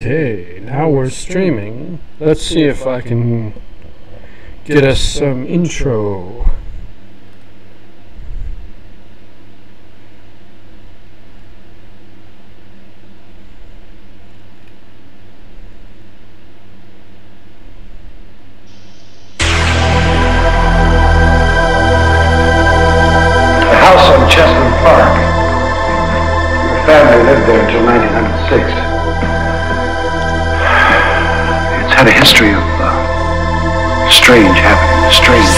Okay, now we're streaming. Let's see if I can get us some intro. The house on Chestnut Park. Your family lived there until 1906. It's had a history of strange happenings, strange.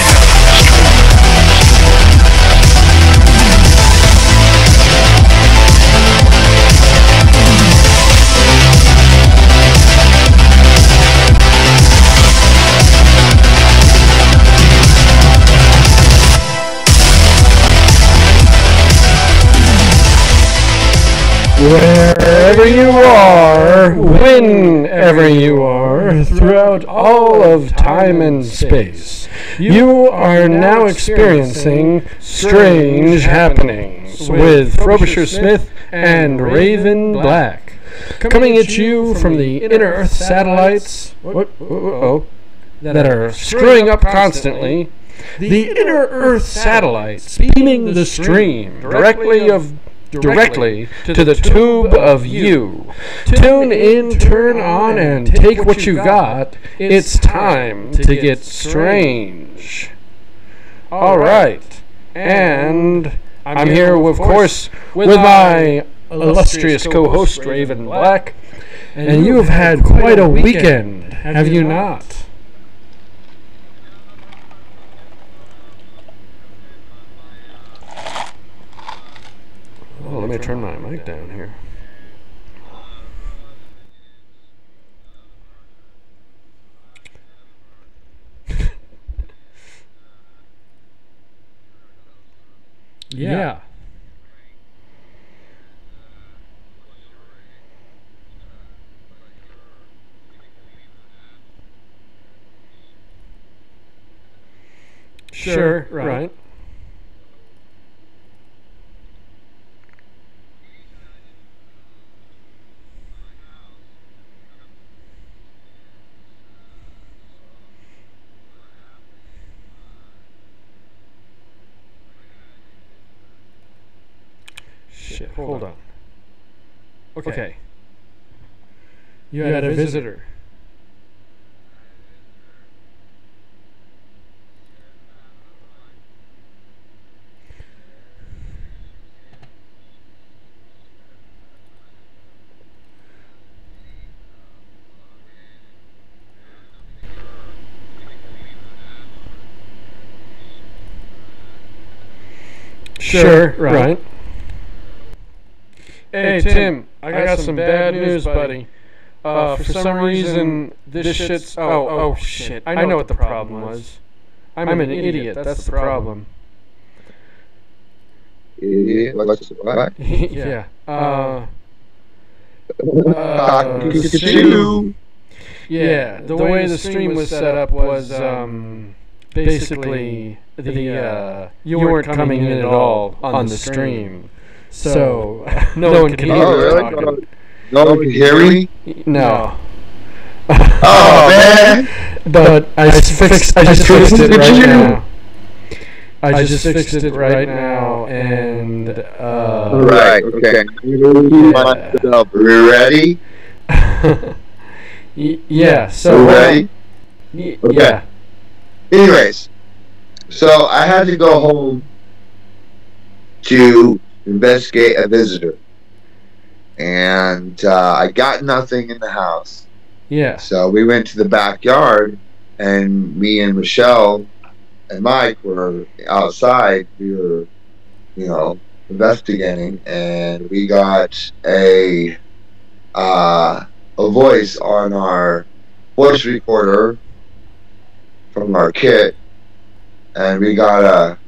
Wherever you are, whenever you are, throughout all of time and space, you are now experiencing Strange Happenings with Frobisher Smith and Raven Black, coming at you from the inner Earth satellites that are screwing up constantly. The inner Earth satellites beaming the stream directly to the tube of you. Tune in, turn on, and take what you got. It's time to get strange. Alright, and I'm here, of course, with my illustrious co-host, Raven Black, and you have had quite a weekend, have you not? Oh, let me turn my mic down here. Yeah. Sure, right. Shit, hold on. Okay. You had a visitor. Sure, right. Hey, Tim, I got some bad news, buddy. For some reason, this shit's... Oh, shit. I know what the problem was. I'm an idiot. That's the problem. Idiot? What? Yeah. Yeah, the way the stream was set up was, basically, you weren't coming in at all on the stream. So, no one can hear you talking. No one can hear me? No. Oh, man! But I just fixed it right now. I just fixed it right now, and, Right, okay. Yeah. Are you ready? Yeah, so... Ready? Yeah. Anyways, so I had to go home to investigate a visitor. And I got nothing in the house. Yeah. So we went to the backyard, and me and Michelle and Mike were outside. We were, investigating, and we got a voice on our voice recorder from our kit, and we got a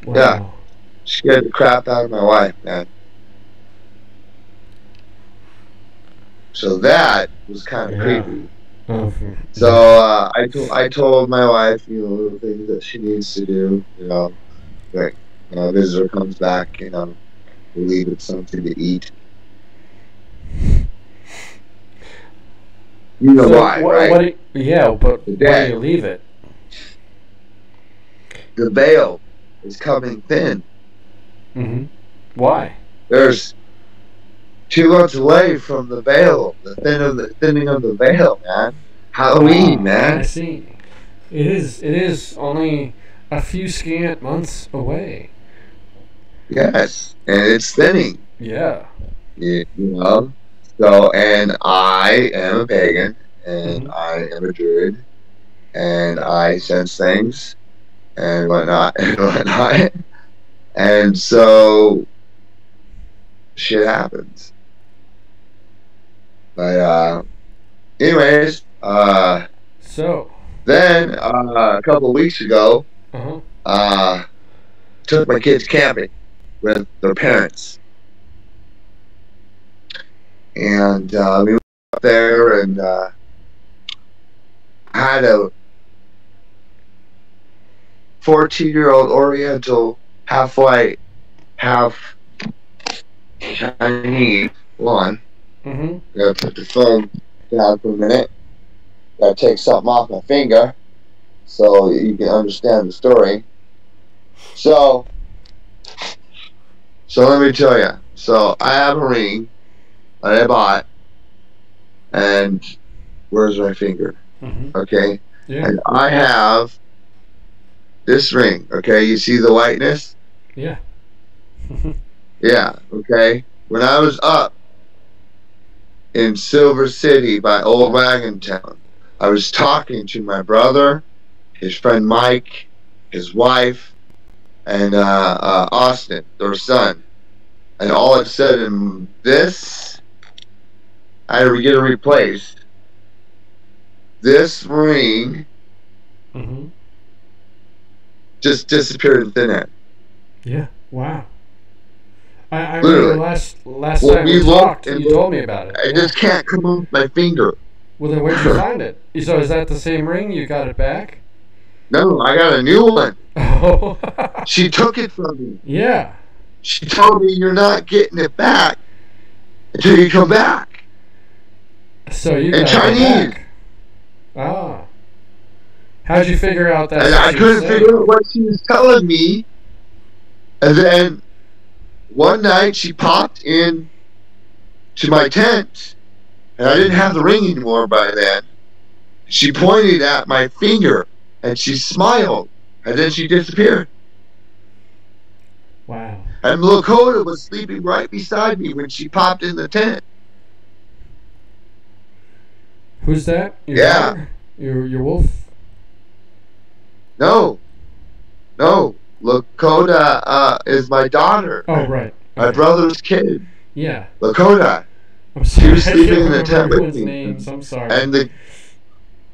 Wow. Yeah. Scared the crap out of my wife, man. So that was kind of creepy. So I told my wife, the things that she needs to do, like, visitor comes back, believe it's something to eat. You know why, right? Yeah, but The why do dead. you leave it? The veil is coming thin. Mm-hmm. Why? There's too much away from the veil, the thinning of the veil, man. Halloween, I man. see. It is only a few scant months away. Yes, and it's thinning. Yeah. You know. So, and I am a pagan, and Mm-hmm. I am a druid, and I sense things and whatnot and whatnot, and so shit happens. But anyways, So. then a couple of weeks ago, Uh-huh. took my kids camping with their parents, and we went up there and had a 14-year-old Oriental, half white, half Chinese blonde. Mm-hmm. Gotta put the phone down for a minute. Gotta take something off my finger so you can understand the story. So let me tell you. So I have a ring that I bought, and where's my finger? Mm-hmm. Okay, Yeah. and I have this ring. Okay, you see the whiteness? Yeah. Yeah. Okay. When I was up in Silver City by Old Wagon Town, I was talking to my brother, his friend Mike, his wife, and Austin, their son. And all of a sudden, this, I had to get it replaced. This ring Mm-hmm. just disappeared in thin air. Yeah. Wow. I Literally. remember last time we talked, you told me about it. I just can't come off my finger. Well, then where'd you find it? So is that the same ring? You got it back? No, I got a new one. Oh. She took it from me. Yeah. She told me you're not getting it back until you come back. So you in got Chinese. it back. Ah. How'd you figure out that? And I couldn't figure out what she was telling me. And then one night she popped in to my tent, and I didn't have the ring anymore by then. She pointed at my finger, and she smiled, and then she disappeared. Wow. And Lakota was sleeping right beside me when she popped in the tent. Who's that? Your Yeah. daughter? Your wolf? No. Lakota is my daughter. Oh, right. My brother's kid. Yeah. Lakota. I'm sorry. She was I sleeping can't in the tent remember with everyone's me. names. I'm sorry. And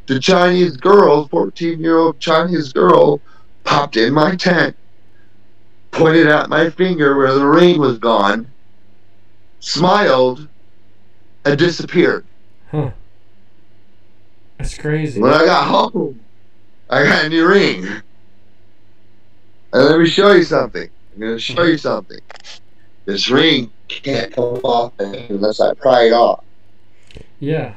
the Chinese girl, 14-year-old Chinese girl, popped in my tent, pointed at my finger where the ring was gone, smiled, and disappeared. Huh. That's crazy. When I got home, I got a new ring. And let me show you something. I'm going to show you something. This ring can't come off unless I pry it off. Yeah.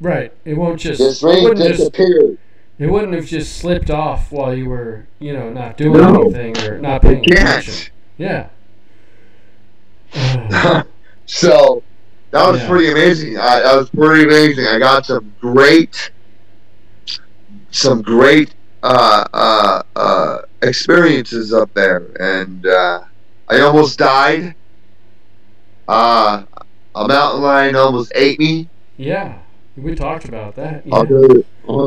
Right. It won't just. This ring disappeared. It wouldn't have just slipped off while you were, not doing anything or not paying attention. Yeah. So that was pretty amazing. That was pretty amazing. I got some great experiences up there, and I almost died. A mountain lion almost ate me. Yeah, we talked about that. Yeah.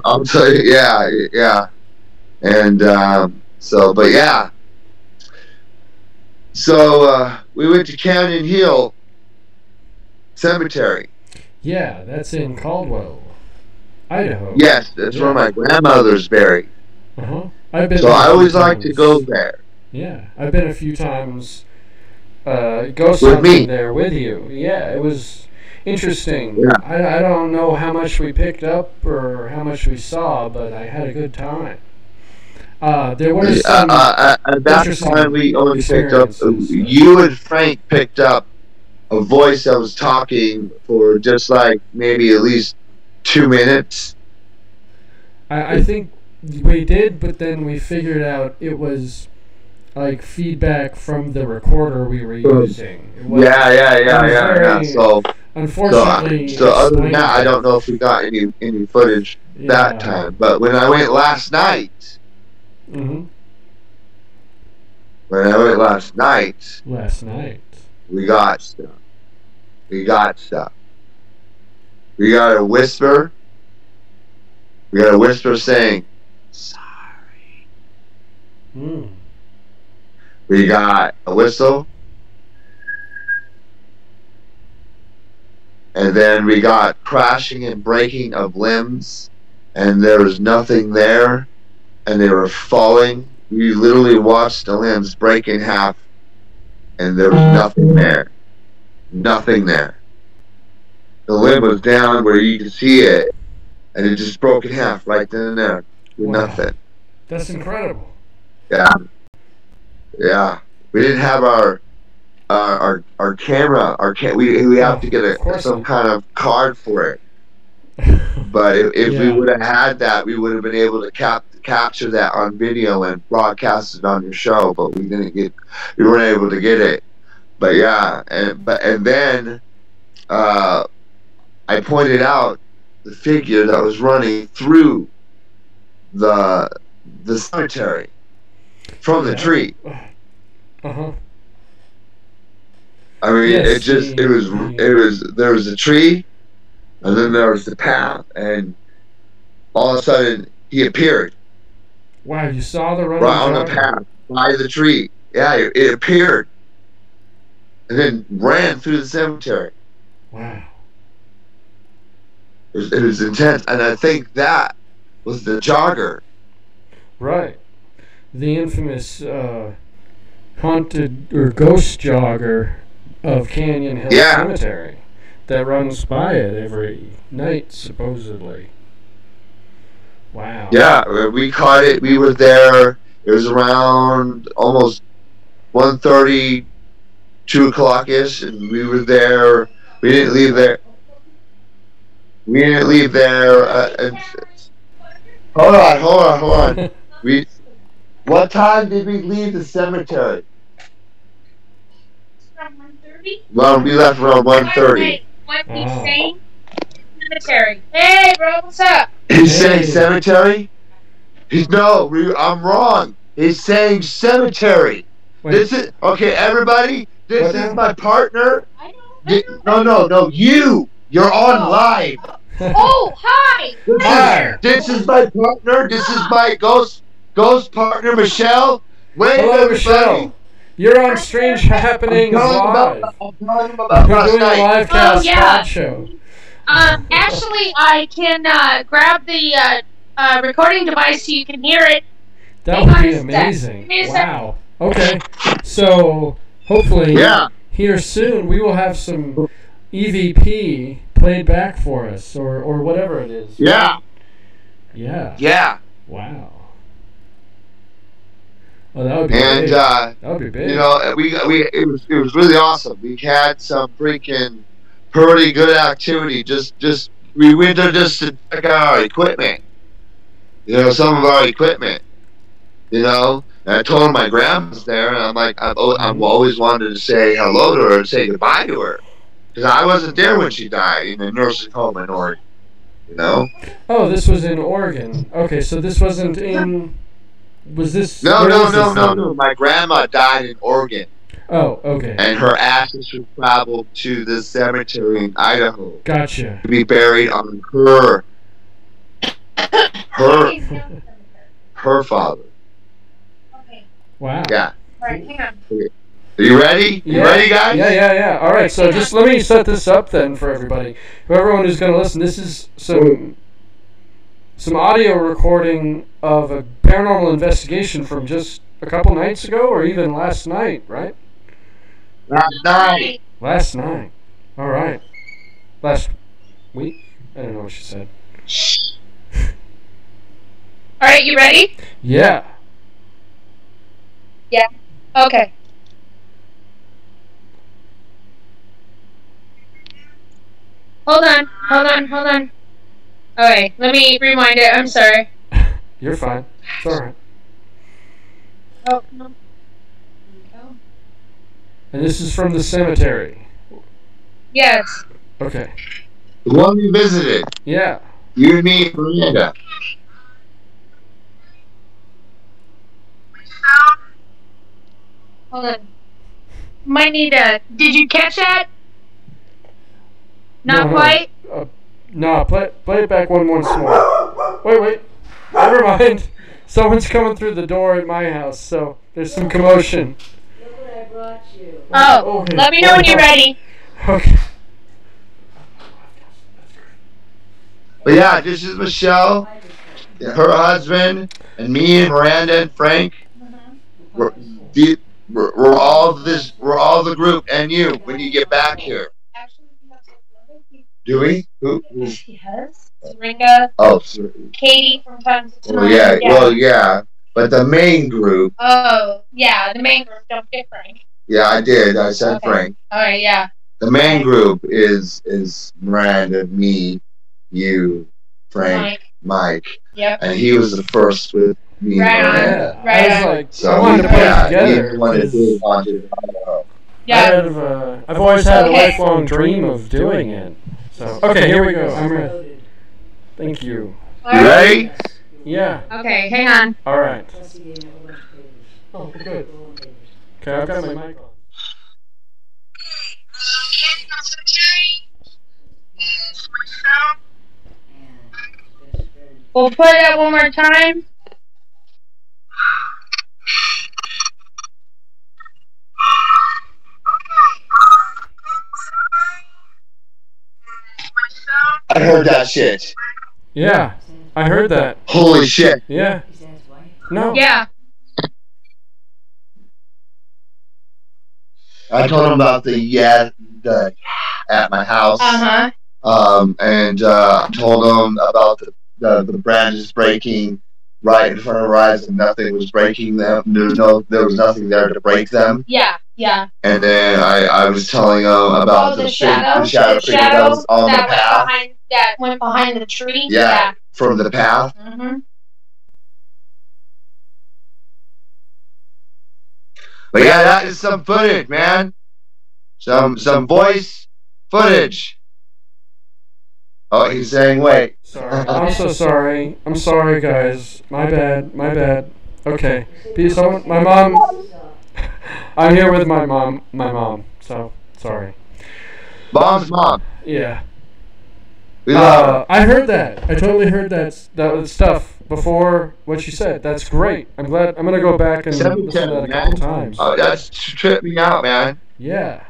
I'll tell you, yeah. And but yeah. So we went to Canyon Hill Cemetery. Yeah, that's in Caldwell, Idaho. Yes, that's where my grandmother's buried. Uh-huh. I've been. So I always like to go there. Yeah, I've been a few times. Ghost hunting there with you. Yeah, it was interesting. Yeah. I don't know how much we picked up or how much we saw, but I had a good time. There were some at that time we only picked up. You and Frank picked up a voice that was talking for just like maybe at least 2 minutes. I think we did, but then we figured out it was like feedback from the recorder we were using. Yeah. So unfortunately, so other than that, I don't know if we got any footage that time. But when I went last night, we got stuff. We got a whisper. We got a whisper saying, "Sorry." We got a whistle. And then we got crashing and breaking of limbs. And there was nothing there. And they were falling. We literally watched the limbs break in half. And there was nothing there. Nothing there. The limb was down where you could see it. And it just broke in half right then and there. With nothing. That's incredible. Yeah. We didn't have our camera. We have to get some kind of card for it. But if we would have had that, we would have been able to capture that on video and broadcast it on your show. But we weren't able to get it. But yeah, and then I pointed out the figure that was running through the cemetery from the tree. I mean, there was a tree, and then there was the path, and all of a sudden he appeared. Wow, you saw the running right on the path by the tree. Yeah, it appeared, and then ran through the cemetery. Wow. It was intense, and I think that was the jogger. Right. The infamous haunted or ghost jogger of Canyon Hill Cemetery that runs by it every night, supposedly. Wow. Yeah, we caught it. We were there. It was around almost 1:30, 2 o'clock-ish, and we were there. We didn't leave there. Hold on. What time did we leave the cemetery? Around 1:30? Well, we left around 1:30. What he's saying? Cemetery. Hey, bro, what's up? He's saying cemetery? I'm wrong. He's saying cemetery. Wait. Everybody, this is my partner. I know. No, you're on live. Oh, hi. This is my partner. This is my ghost partner, Michelle. Hello, Michelle. You're on Strange Happenings Live. I'm telling him We're about last doing night. a Livecast pod show. Actually, I can grab the recording device so you can hear it. That would be amazing. Wow. Okay. So, hopefully, here soon, we will have some EVP played back for us, or whatever it is. Yeah. Wow. Oh, that would be big. That would be big. You know, it was really awesome. We had some freaking pretty good activity. We went there just to check out our equipment. You know, some of our equipment. You know, and I told my grandma's there, and I'm like, I've always wanted to say hello to her and say goodbye to her, because I wasn't there when she died in the nursing home in Oregon. You know. Oh, this was in Oregon. Okay, so this wasn't in. Was this? No. My grandma died in Oregon. Oh, okay. And her ashes were traveled to the cemetery in Idaho. Gotcha. To be buried on her father. Okay. Wow. Yeah. All right, hang on. Are you ready? You ready, guys? Yeah. All right, so just let me set this up then for everybody. For everyone who's going to listen, this is some audio recording of a paranormal investigation from just a couple nights ago, or even last night, right? Last night. All right. Last week? I don't know what she said. All right, you ready? Yeah. Yeah. Okay. Hold on. Okay, let me rewind it. I'm sorry. You're fine. It's alright. Oh, no. And this is from the cemetery. Yes. Okay. The one we visited. Yeah. You and me and Miranda. Hold on. Might need a. Did you catch that? Not quite? No, play it back one more small. Wait. Never mind. Someone's coming through the door at my house, so there's some commotion. Look what I brought you. Oh, Okay. let me know when you're ready. Okay. But yeah, this is Michelle, her husband, and me and Miranda and Frank. We're all the group, and you when you get back here. Do we? Who? Yes. Ringa. Oh, Katie from time to time. well, yeah. Well, yeah. But the main group. Oh, yeah, the main group. Don't get Frank. Yeah, I did. I said Okay. Frank. All right, yeah. The main group is Miranda, me, you, Frank, Mike. Yep. And he was the first with me Right and on. Miranda. Right I was on. like, So I wanted to put it together. he wanted to 'cause do a bunch of Yeah. I've always had a Okay. lifelong dream of doing it. So okay, here we go. I'm ready. Thank you. All You right. ready? Yeah. Okay, hang on. All right. Investigating a bunch of papers. Oh, good. Roll of papers. Okay, I've got my mic on. And best friend. We'll play that one more time. I heard that shit. Yeah, I heard that. Holy shit. Yeah. Is that his wife? No. Yeah. I told him about the at my house. Uh-huh. And told him about the branches breaking right in front of our eyes, and nothing was breaking them. There was nothing there to break them. Yeah. And then I was telling him about the shadow. the shadow figure that was on the path. That went behind the tree. Yeah, from the path. Mm-hmm. But yeah, that is some footage, man. Some voice footage. Oh, he's saying wait. Sorry. I'm so sorry. I'm sorry, guys. My bad. Okay. Peace. My mom. I'm here with my mom. So sorry. Mom's mom. Yeah. We love her. I heard that. I totally heard that stuff before what you said. That's great. I'm glad. I'm gonna go back and listen to that a couple times. Oh, that's tripped me out, man. Yeah.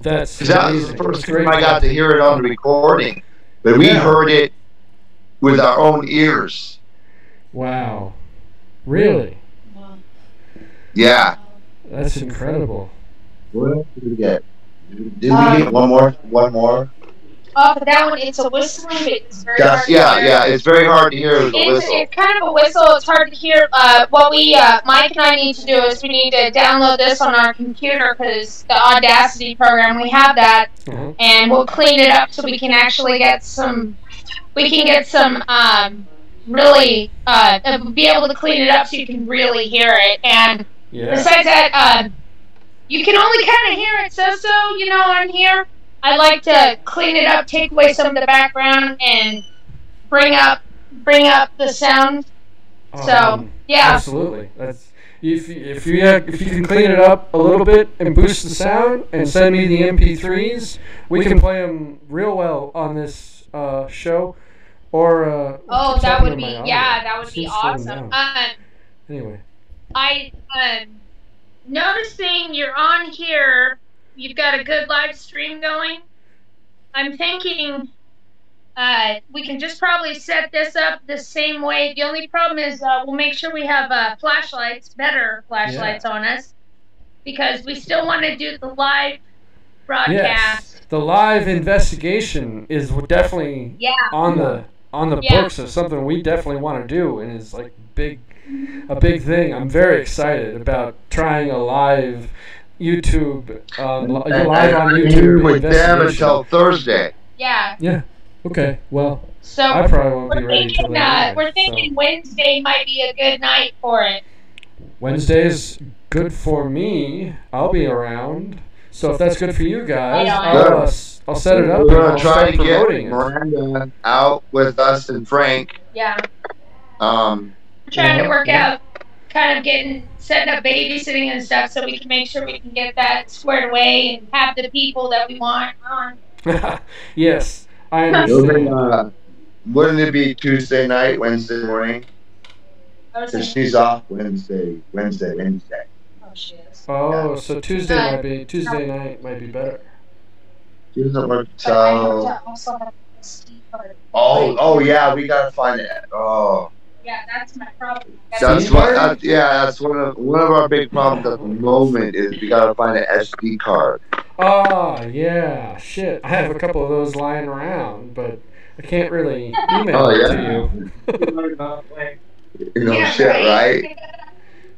That's Because that was amazing. the first It's time great. I got to hear it on the recording. But we Yeah. heard it with our own ears. Wow. Really? Yeah. That's incredible. What did we get? Did we get one more? One more? Oh, but that one, it's a whistling, but it's very hard That's, to yeah, hear. yeah. It's very hard to hear the It's whistle. kind of a whistle. It's hard to hear. What Mike and I need to do is we need to download this on our computer because the Audacity program, we have that, Uh-huh. and we'll clean it up so we can actually get some. We can get some really be able to clean it up so you can really hear it. And Yeah. besides that, you can only kind of hear it so on here. I like to clean it up, take away some of the background, and bring up the sound. So yeah, Absolutely. That's if you can clean it up a little bit and boost the sound and send me the MP3s, we can play them real well on this show. Or oh, what's that happening would to be my audio? that would It be seems slowing awesome. down. Anyway. I noticing you're on here. You've got a good live stream going. I'm thinking we can just probably set this up the same way. The only problem is we'll make sure we have better flashlights on us, because we still want to do the live broadcast. Yes. The live investigation is definitely Yeah. on the Yeah. books of something we definitely want to do, and is like big a big thing. I'm very excited about trying a live YouTube, live on YouTube with them investigation. until Thursday. Yeah. Yeah. Okay. Well, So I probably won't be we're ready till thinking, then. Anyway, we're thinking Wednesday might be a good night for it. Wednesday is good for me. I'll be around. So if that's good for you guys, I'll set it up. We're and gonna I'll try start to get promoting it. Miranda out with us and Frank. Yeah. We're Trying to work out, kind of setting up babysitting and stuff so we can make sure we can get that squared away and have the people that we want on. Yes, I understand. Wouldn't it be Tuesday night, Wednesday morning? Because she's off Wednesday. Oh, she is. Oh, so Tuesday night might be better. She doesn't work But I have till. to also have a SD card. Oh yeah, we gotta find it. Oh. Yeah, that's my problem. That's one of our big problems at the moment is we gotta find an SD card. Oh, yeah, shit. I have a couple of those lying around, but I can't really email it to you. Right?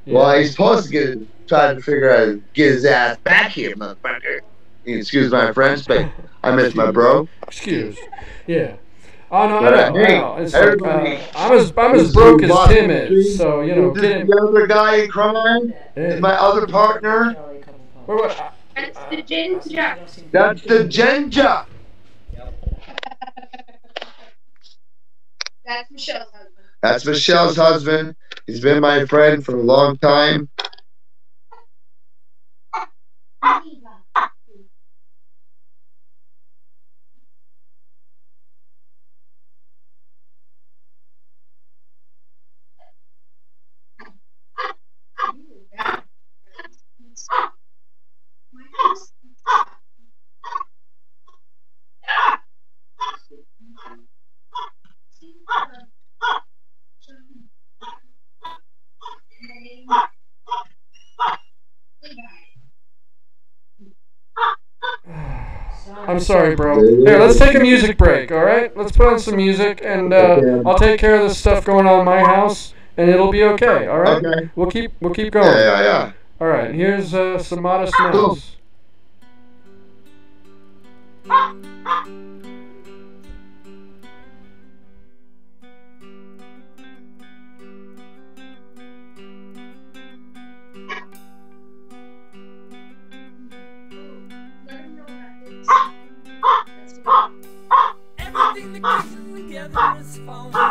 Yeah. Well, he's supposed to try to figure out how to get his ass back here, motherfucker. Excuse my French, but I miss my bro. Excuse. Yeah. Oh, no, But, I know. hey, I know. It's everybody, like, I'm as broke as Tim is, so, you know, This get is him. the other guy in crime Yeah. is my other partner. That's the ginger. That's the ginger. That's Michelle's husband. That's Michelle's husband. He's been my friend for a long time. I'm sorry, bro. Here, let's take a music break, all right? Let's put on some music, and I'll take care of this stuff going on in my house, and it'll be okay, all right? Okay. We'll keep going. Yeah. All right, here's some Modest Mouse.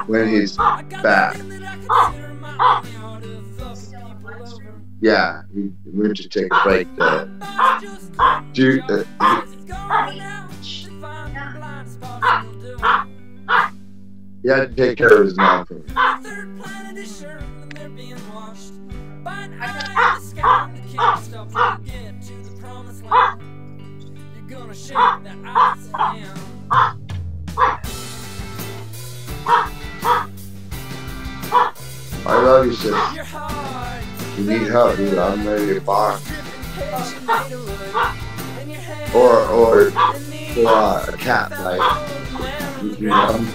When he's back. Yeah, we went to take a break to do. He had to take care of his mom for me. I love you, sis. You need help, dude. I'm ready to box. Or a cat, like, you know.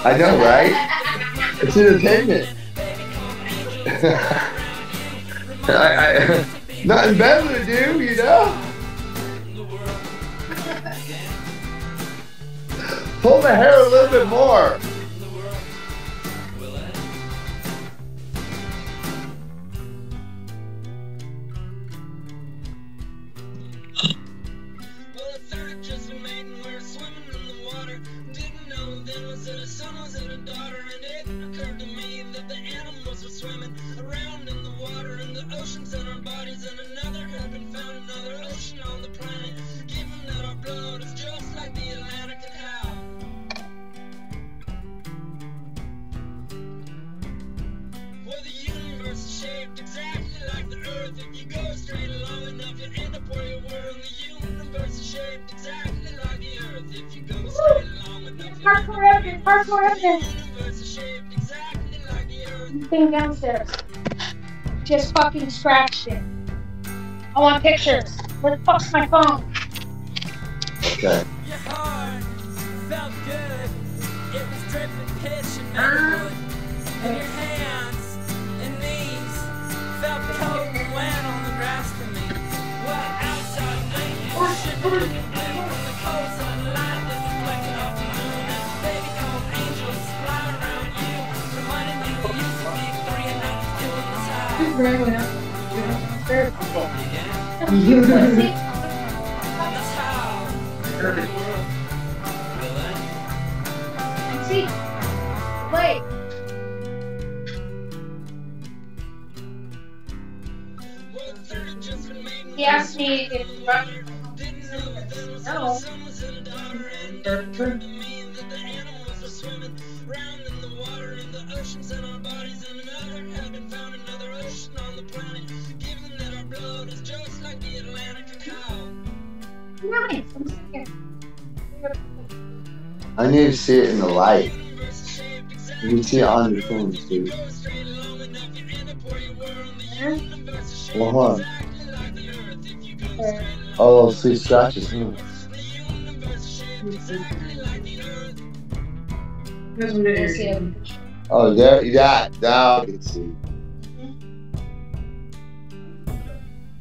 I know, right? It's entertainment. Nothing better to do, you know? Pull the hair a little bit more. Parkour evidence. Thing downstairs. Just fucking scratched it. I want pictures. Where the fuck's my phone? Okay. And your hands and knees felt cold and wet on the grass for me. What outside naked shivering and blue from the cold sunlight that's reflected off the moon. And baby cold angels fly around you, reminding you that you used to be free and not still inside. That's how the world will end. See? Wait. He asked me if no. Nice. I'm scared. I need to see it in the light. You can see it on your phone, too. Well, hold on. Oh, sweet scratches. Oh, there, yeah, now I can see.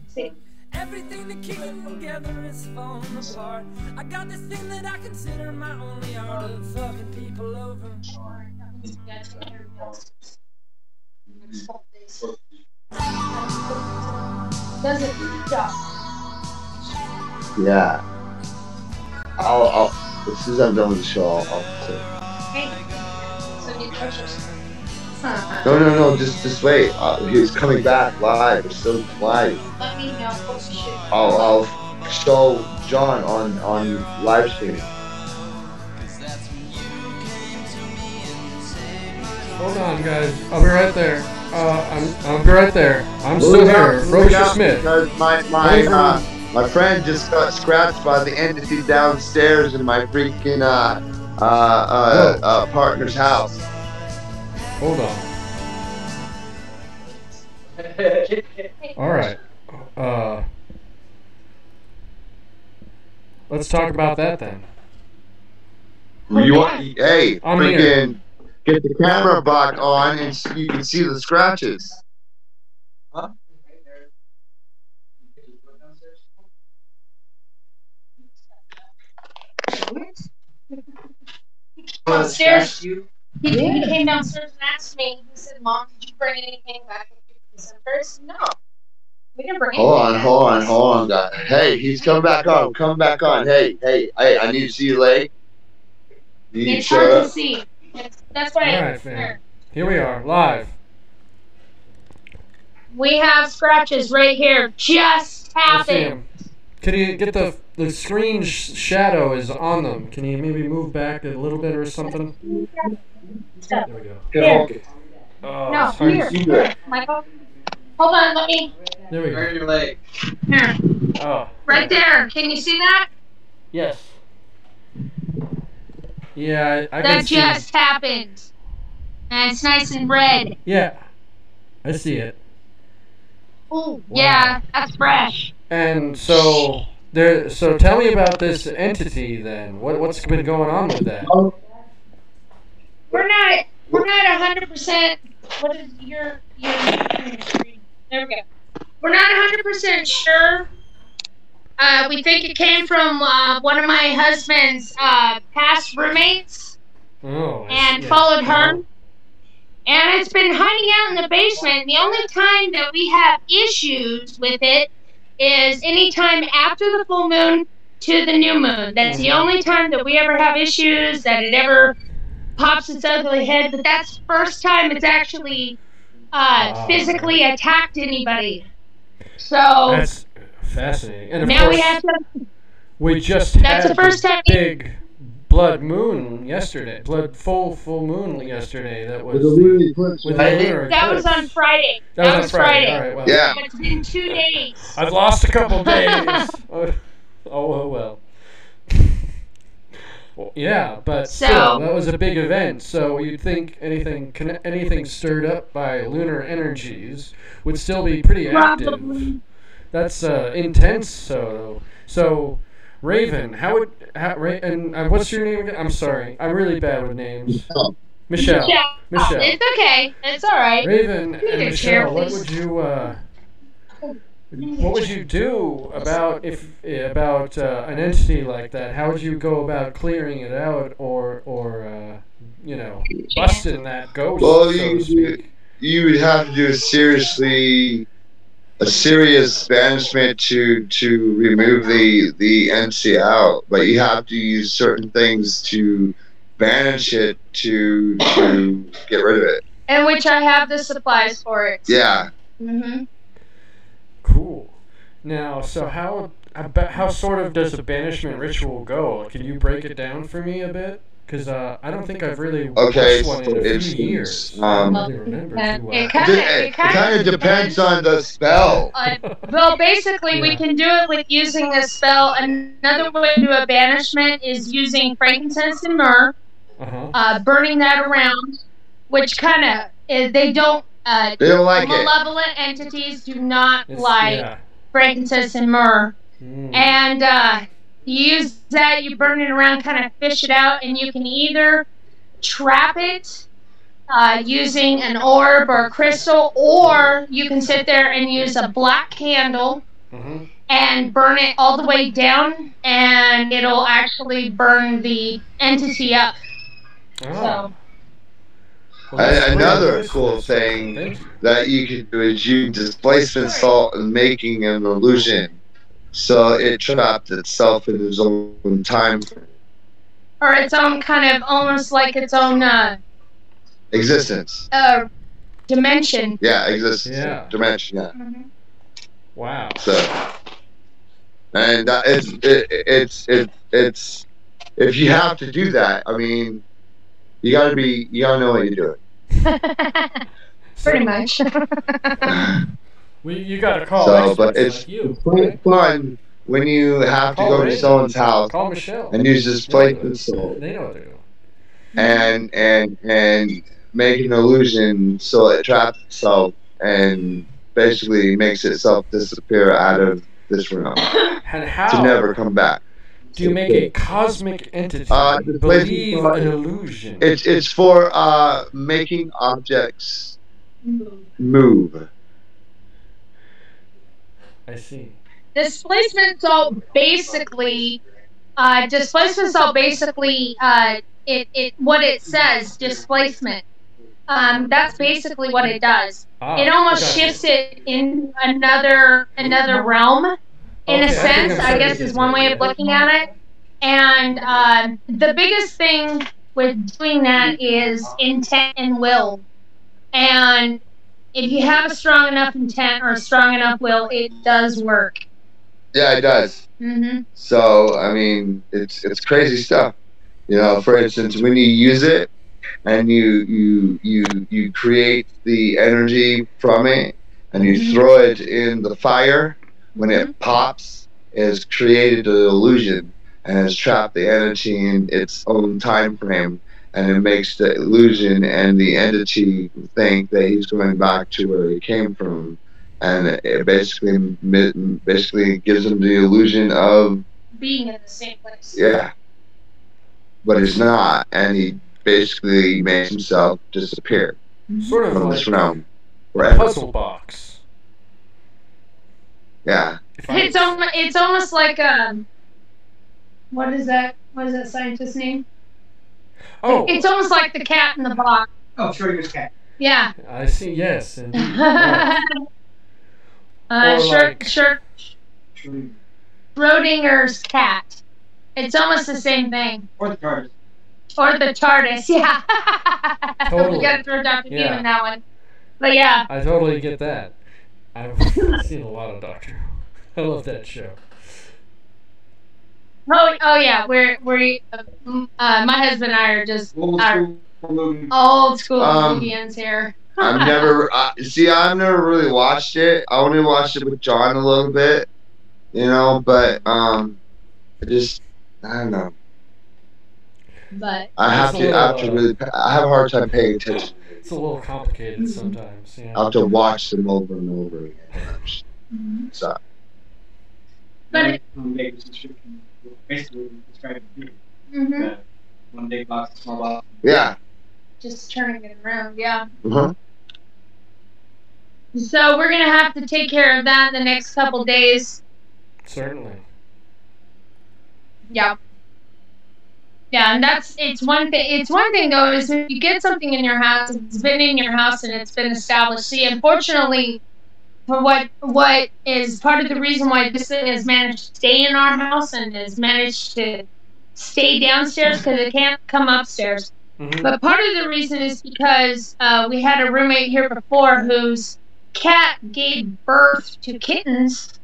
See. Everything that keeps them together is falling apart. I got this thing that I consider my only art of fucking people over. Does it job? Yeah. I'll, as soon as I'm done with the show, I'll say. Hey. So you trust yourself. No, just wait. He's coming back live. It's still live. Let me know what you should. I'll show John on live streaming. Hold on, guys. I'll be right there. I'll be right there. I'm still here. Roger Smith. Because my friend just got scratched by the entity downstairs in my freaking partner's house. Hold on. All right. Let's talk about that then. Hey, I'm freaking here. get the camera back on and you can see the scratches. Huh? Downstairs. He came downstairs and asked me. He said, "Mom, did you bring anything back with you from the centers?" No. We didn't bring anything. Hold on, guys. Hey, he's coming back on. Come back on. Hey, I need to see your leg. It's hard to see. That's why All right, fam. Here we are, live. we have scratches right here. Just Let's see happened. 'em. Can you get the screen shadow is on them? Can you maybe move back a little bit or something? There we go. Here. Oh, No, it's hard to here. see. Michael. Hold on, let me. There we go. your leg? Here. Oh, Right there. Can you see that? yes. Yeah, I can That see. just happened. And it's nice and red. Yeah, I see it. Ooh, Wow. yeah, that's fresh. And so So tell me about this entity then. What's been going on with that? We're not 100%. What is your screen? There we go. We're not 100% sure. We think it came from one of my husband's past roommates Oh, and followed her. And it's been hiding out in the basement. The only time that we have issues with it is anytime after the full moon to the new moon. That's the only time that we ever have issues, that it ever pops its ugly head. But that's the first time it's actually physically attacked anybody. So That's fascinating. And of now course, we have to. we just That's had the first time. big blood moon yesterday. Full moon yesterday. That was With a lunar eclipse, with right? the lunar That was eclipse. on Friday. That was on Friday. All right, well. Yeah. It's been 2 days. I've lost a couple days. Oh well. Well, yeah, but still, that was a big event. So you'd think anything stirred up by lunar energies would still be pretty active. Probably. That's intense. So Raven, and what's your name again? I'm sorry, I'm really bad with names. Michelle. Michelle. It's okay. It's all right. Raven Need and a chair, Michelle, what please. would you do about an entity like that? How would you go about clearing it out, or busting that ghost, Well, so to speak? you would have to do a serious banishment to remove the NC out, but you have to use certain things to banish it to get rid of it. And which I have the supplies for it. Yeah. Mm-hmm. Cool. Now, so how sort of does a banishment ritual go? Can you break it down for me a bit? Because I don't think I've really watched one in a few years. I don't really remember too well. It kind of depends on the spell. Well, basically, we can do it with using a spell. Another way to do a banishment is using frankincense and myrrh, burning that around, which kind of they don't They don't like it. malevolent entities do not like frankincense and myrrh. And you use that, you burn it around, kind of fish it out, and you can either trap it using an orb or a crystal, or you can sit there and use a black candle and burn it all the way down, and it'll actually burn the entity up. So. Another cool thing that you can do is use displacement salt in making an illusion. So it trapped itself in its own time frame. Or its own kind of, almost like its own existence. Dimension. Yeah, existence. Yeah. Dimension. Yeah. Wow. So, and it's if you have to do that, I mean, you gotta know what you're doing. Pretty much. You got to call. So, but it's quite fun when you have to go to someone's house and use this displacement salt. They know what they're doing. And make an illusion so it traps itself and basically makes itself disappear out of this realm And how? to never come back. Do you make a cosmic entity believe an illusion? It's for making objects move. I see. Displacement salt basically, what it says, displacement. That's basically what it does. It almost shifts it in another realm, in a sense, I guess is one way of looking at it. And the biggest thing with doing that is intent and will. And if you have a strong enough intent or a strong enough will, it does work. Yeah, it does. So, I mean, it's crazy stuff. You know, for instance, when you use it and you create the energy from it and you throw it in the fire, when it pops, it has created an illusion and has trapped the energy in its own time frame, and it makes the illusion and the entity think that he's going back to where he came from, and it basically gives him the illusion of being in the same place. Yeah, but he's not, and he basically makes himself disappear Sort of from like this realm. a puzzle box. Yeah. It's almost like what is that scientist's name? Oh, It's almost like the cat in the box. Oh, Schrodinger's cat. Yeah. I see. Yes, indeed. Right. Schrodinger's cat. It's almost the same thing. Or the TARDIS. Or the TARDIS, yeah. Totally. We gotta throw Dr. Yeah. Doom in that one. But yeah. I totally get that. I've seen a lot of Doctor Who. I love that show. Oh yeah. My husband and I are just Old school Boogians here. I've never really watched it. I only watched it with John a little bit, you know, but I don't know. But I have to I have a hard time paying attention. It's a little complicated sometimes. Yeah. I have to watch them over and over again. So. But basically described it. Mhm. One big box, small box. Yeah. just turning it around. Yeah. Mhm. So we're gonna have to take care of that the next couple days. Certainly. Yeah. Yeah, and it's one thing. It's one thing though is if you get something in your house, it's been in your house and it's been established. See, unfortunately, for what is part of the reason why this thing has managed to stay in our house and has managed to stay downstairs because it can't come upstairs. Mm-hmm. But part of the reason is because we had a roommate here before whose cat gave birth to kittens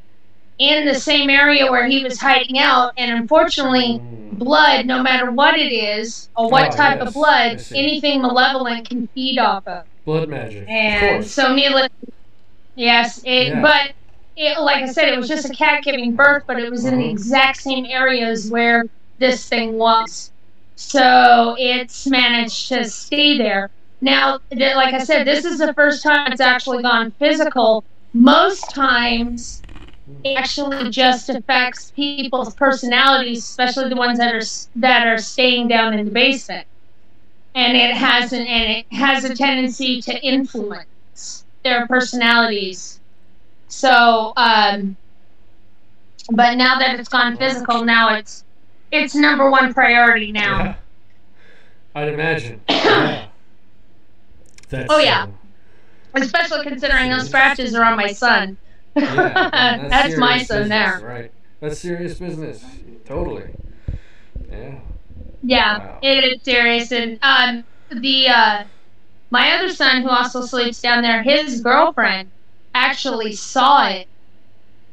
in the same area where he was hiding out, and unfortunately, blood, no matter what it is or what type of blood, anything malevolent can feed off of. Blood magic. And of course. so needless, yes, but like I said, it was just a cat giving birth, but it was in the exact same areas where this thing was. So it's managed to stay there. Now, like I said, this is the first time it's actually gone physical. Most times, it actually just affects people's personalities, especially the ones that are staying down in the basement. And it has a tendency to influence their personalities. So, but now that it's gone physical, now it's number one priority now. Yeah. I'd imagine. Yeah. That's, yeah. Especially considering those scratches are on my son. Yeah, that's my son business, there. Right. That's serious business. Totally. Yeah. Yeah, Wow. it is serious. And my other son, who also sleeps down there, his girlfriend actually saw it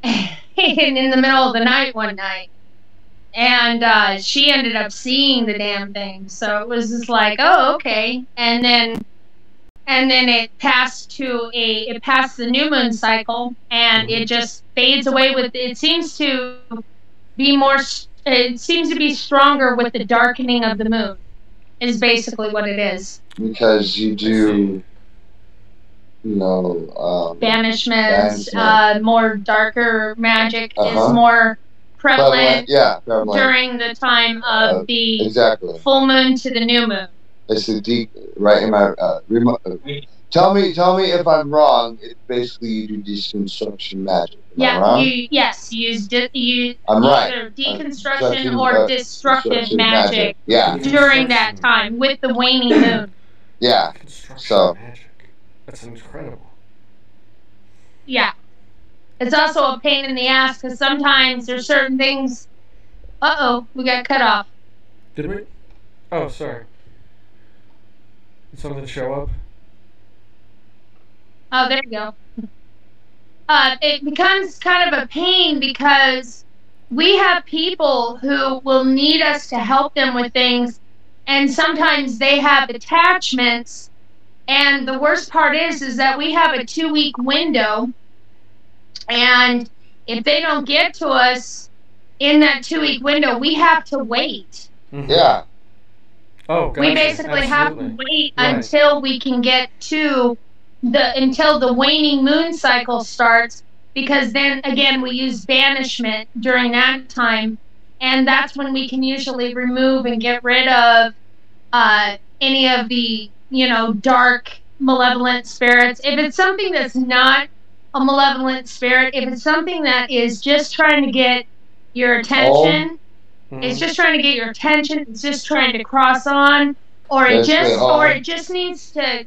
in the middle of the night one night. And she ended up seeing the damn thing. So it was just like, oh, okay. And then it passed the new moon cycle, and it just fades away with. It seems to be stronger with the darkening of the moon. Is basically what it is. Because you do, banishments, more darker magic is Uh-huh. more prevalent prevalent. during the time of the Exactly. full moon to the new moon. It's a deep, right in my, tell me if I'm wrong. It's basically you do deconstruction magic. Am I wrong? You use I'm right. either deconstruction or destructive magic Yeah. during that time with the waning moon. Yeah. Construction So. magic. That's incredible. Yeah. It's also a pain in the ass because sometimes there's certain things. We got cut off. Did we? Oh, sorry. Did something show up? Oh, there you go. It becomes kind of a pain because we have people who will need us to help them with things, and sometimes they have attachments, and the worst part is that we have a 2-week window, and if they don't get to us in that 2-week window, we have to wait. Mm-hmm. Yeah. Oh, gotcha. We basically have to wait until we can get to until the waning moon cycle starts, because then again we use banishment during that time, and that's when we can usually remove and get rid of any of the dark malevolent spirits. If it's something that's not a malevolent spirit, if it's something that is just trying to get your attention, it's just trying to get your attention, it's just trying to cross on, or it just needs to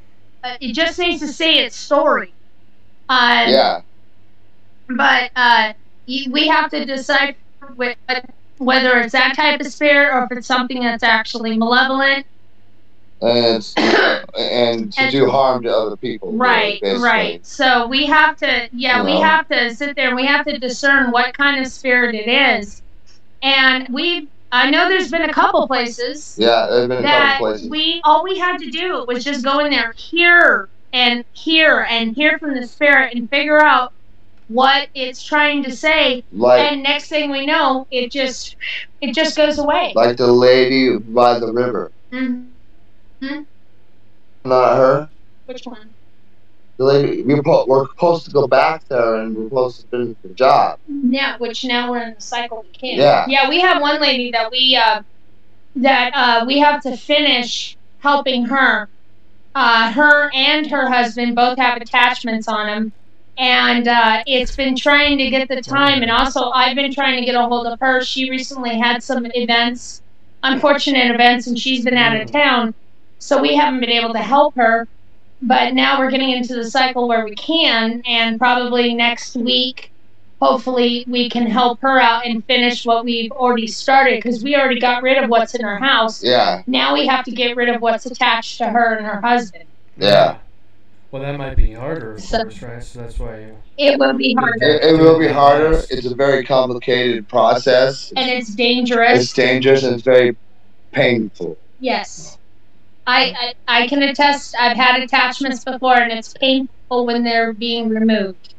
say its story. Yeah. But we have to decide whether it's that type of spirit or if it's something that's actually malevolent. And to do harm to other people. Right, right. So we have to, we have to sit there and we have to discern what kind of spirit it is. And I know there's been a couple places. Yeah, there's been a couple places. All we had to do was just go in there, hear from the spirit and figure out what it's trying to say. And next thing we know, it just goes away. Like the lady by the river. Mm-hmm. Not her? Which one? The lady, we're supposed to go back there and we're supposed to finish the job. Yeah, which now we're in the cycle we can't. Yeah. Yeah, we have one lady that we have to finish helping her. her and her husband both have attachments on them. And it's been trying to get the time. And also, I've been trying to get a hold of her. She recently had some events, unfortunate events, and she's been out of town. So we haven't been able to help her. But now we're getting into the cycle where we can. And probably next week, hopefully, we can help her out and finish what we've already started. Because we already got rid of what's in her house. Yeah. Now we have to get rid of what's attached to her and her husband. Yeah. Well, that might be harder, of So- course, right? So that's why. It will be harder. It will be harder. It's a very complicated process. And it's dangerous. It's dangerous and it's very painful. Yes. I can attest, I've had attachments before, and it's painful when they're being removed.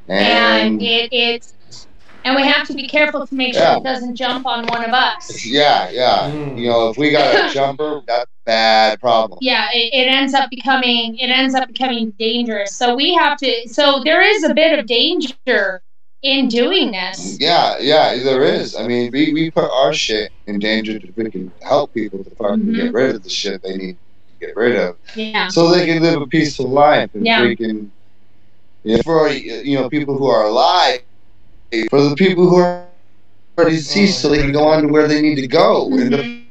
And and we have to be careful to make sure it doesn't jump on one of us. Yeah. You know, if we got a jumper, that's a bad problem. Yeah, it ends up becoming dangerous. So we have to. So there is a bit of danger in doing this. Yeah, there is. I mean, we put our shit in danger to freaking help people to fucking get rid of the shit they need to get rid of. Yeah. So they can live a peaceful life and Yeah. freaking, for people who are alive, for the people who are deceased, so they can go on to where they need to go. And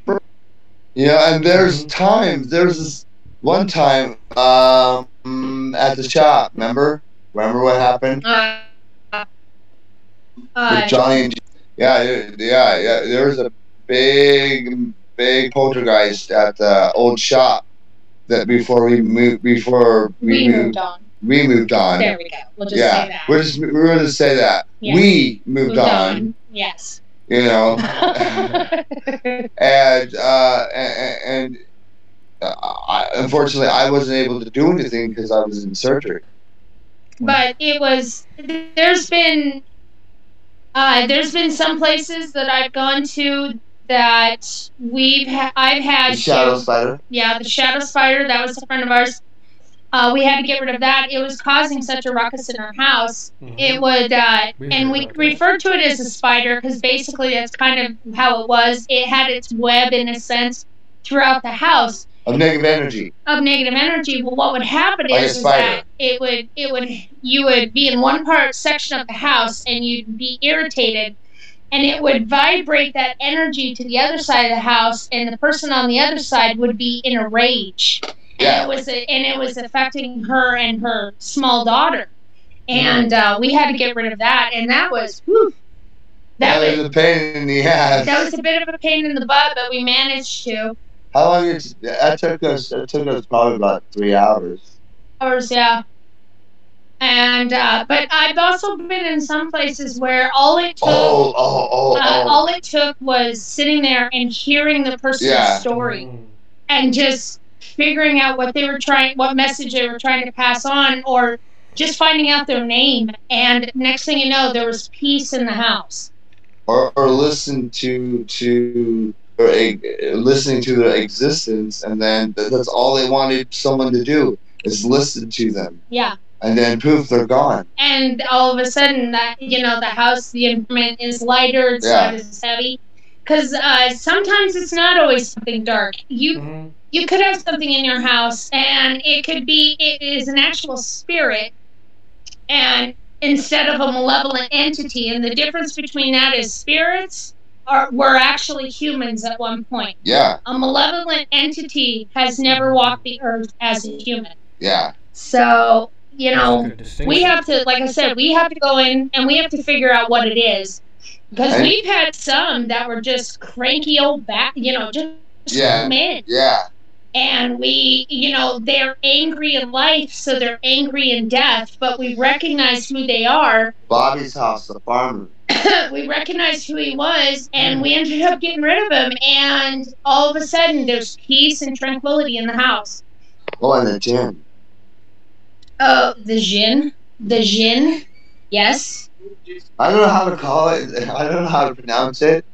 there's this one time at the shop. Remember what happened? With Johnny and there was a big poltergeist at the old shop that before we moved on. We moved on. There we go. We'll just say that. We're going to say that. Yes. We moved on. Yes. And unfortunately, I wasn't able to do anything because I was in surgery. But there's been some places that I've gone to that I've had The shadow spider. Yeah, the shadow spider, that was a friend of ours. We had to get rid of that. It was causing such a ruckus in our house. It would, and we referred to it as a spider because basically that's kind of how it was. It had its web, in a sense, throughout the house. Of negative energy. Well, what would happen Like is a spider. that you would be in one section of the house and you'd be irritated, and it would vibrate that energy to the other side of the house, and the person on the other side would be in a rage. Yeah. And it was affecting her and her small daughter, and we had to get rid of that. And that was, That was a pain in the ass. That was a bit of a pain in the butt, but we managed to. How long that took us? It took us probably about 3 hours. Yeah. And but I've also been in some places where all it took all it took was sitting there and hearing the person's story, and just figuring out what message they were trying to pass on, or just finding out their name, and next thing you know, there was peace in the house. Or listen to listening to their existence, and then that's all they wanted someone to do is listen to them. Yeah. And then poof, they're gone. And all of a sudden, that the house, the environment is lighter, it's not as heavy. Because sometimes it's not always something dark. You could have something in your house, and it is an actual spirit, and instead of a malevolent entity. And the difference between that is spirits were actually humans at one point. Yeah. A malevolent entity has never walked the earth as a human. Yeah. So, we have to, like I said, we have to go in and we have to figure out what it is. Because we've had some that were just cranky old just men. Yeah. And they're angry in life, so they're angry in death, but we recognize who they are. Bobby's house, the farmer. We recognized who he was, and we ended up getting rid of him, and all of a sudden there's peace and tranquility in the house. Oh, and the gin. Oh, the gin? The gin? Yes. I don't know how to call it. I don't know how to pronounce it.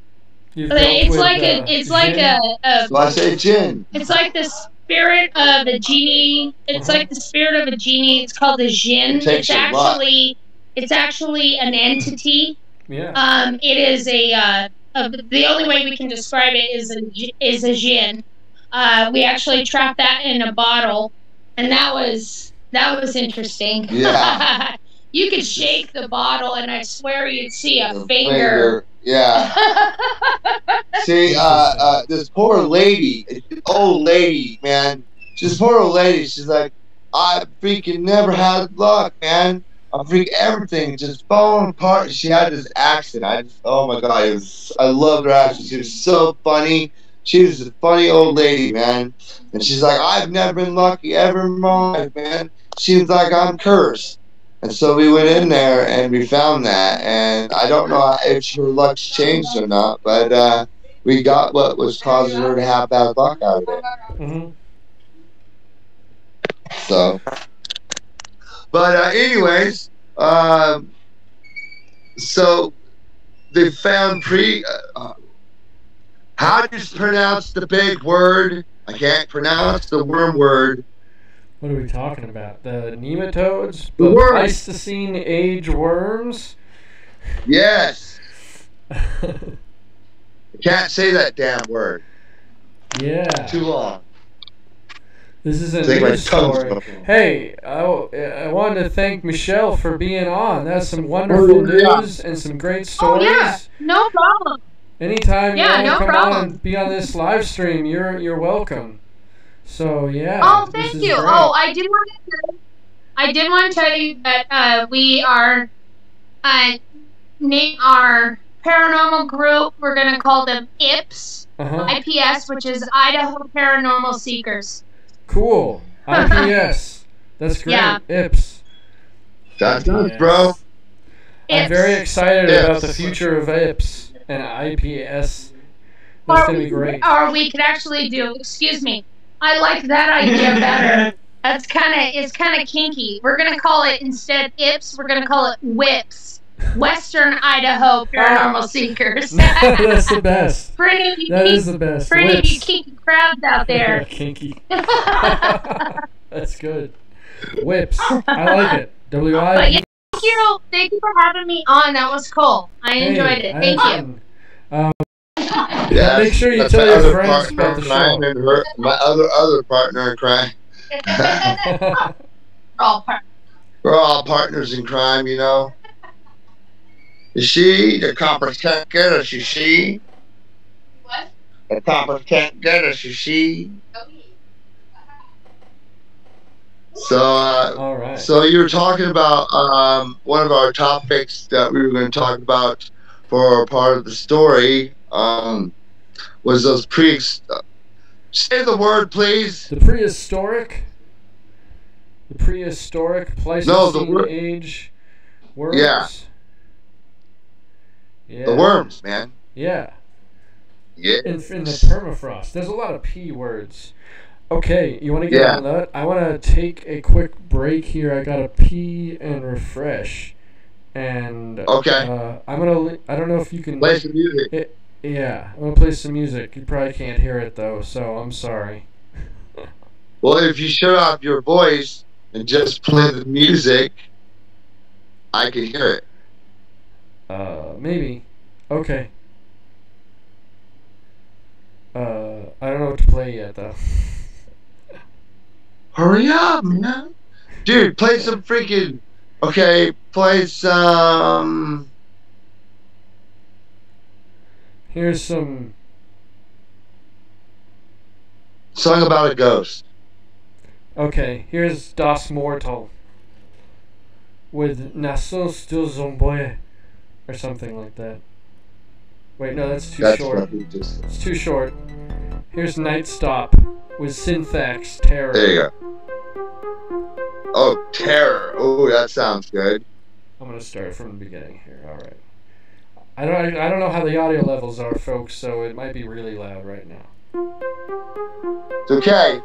It's like I say gin. It's like the spirit of a genie. It's like the spirit of a genie. It's called the jinn. It's actually an entity. Yeah. It is the only way we can describe it is a jinn. We actually trap that in a bottle, and that was interesting. Yeah. You could shake the bottle, and I swear you'd see a finger. Yeah. See, this poor lady, old lady, man. This poor old lady, she's like, I freaking never had luck, man. I freaking everything just falling apart. She had this accent. Oh my god, I loved her accent. She was so funny. She was a funny old lady, man. And she's like, I've never been lucky ever in my life, man. She was like, I'm cursed. And so we went in there and we found that. And I don't know if her luck's changed or not, but we got what was causing her to have bad luck out of it. Mm-hmm. So, but anyways, so they found how do you pronounce the big word? I can't pronounce the worm word. What are we talking about? The nematodes? The worms. Pleistocene age worms? Yes. I can't say that damn word. Yeah. Too long. This is a Think my news tongue's story. buffering. Hey, I wanted to thank Michelle for being on. That's some wonderful news and some great stories. Oh yeah, no problem. Anytime you want to no come problem. on and be on this live stream, you're welcome. So yeah. Oh, this thank is you. great. Oh, I did want to tell you that we are name our paranormal group. We're gonna call them IPS, IPS, which is Idaho Paranormal Seekers. Cool. IPS. That's great. Yeah. IPS. That's good, bro. I'm IPS. very excited IPS. about the future of IPS and IPS. That's going to be great. Or we could actually do, excuse me, I like that idea better. It's kind of kinky. We're going to call it, instead IPS, we're going to call it WIPS. Western Idaho Paranormal Seekers. That's the best. That is the best. For any of you Whips. kinky crowds out there. Kinky. That's good. Whips. I like it. W-I. But yeah, thank you for having me on. That was cool. I enjoyed it. Thank you. Yeah, Make sure you that's tell my your other friends partner about the in crime show. and her, my other partner in crime. We're all partners in crime, you know. Is she? The coppers can't get us, you see? What? The coppers can't get us, you see? So, All right. so you were talking about one of our topics that we were going to talk about for part of the story was those say the word, please. The prehistoric Pleistocene age worms. Yeah. Yeah. The worms, man. Yeah. Yeah. In the permafrost. There's a lot of P words. Okay, you want to get on that? I want to take a quick break here. I got to pee and refresh. And Okay. I'm going to I don't know if you can Play some music. Yeah, I'm going to play some music. You probably can't hear it though, so I'm sorry. Well, if you shut off your voice and just play the music, I can hear it. Maybe. Okay. I don't know what to play yet, though. Hurry up, man. Dude, play some freaking... Okay, play some... Here's some... Song about a ghost. Okay, here's Das Mortal. With Nasos du Zomboe. Or something like that. Wait, no, that's too short. What we just... It's too short. Here's Night Stop with Syntax Terror. There you go. Oh, Terror. Oh, that sounds good. I'm gonna start from the beginning here. All right. I don't know how the audio levels are, folks, so it might be really loud right now. It's okay.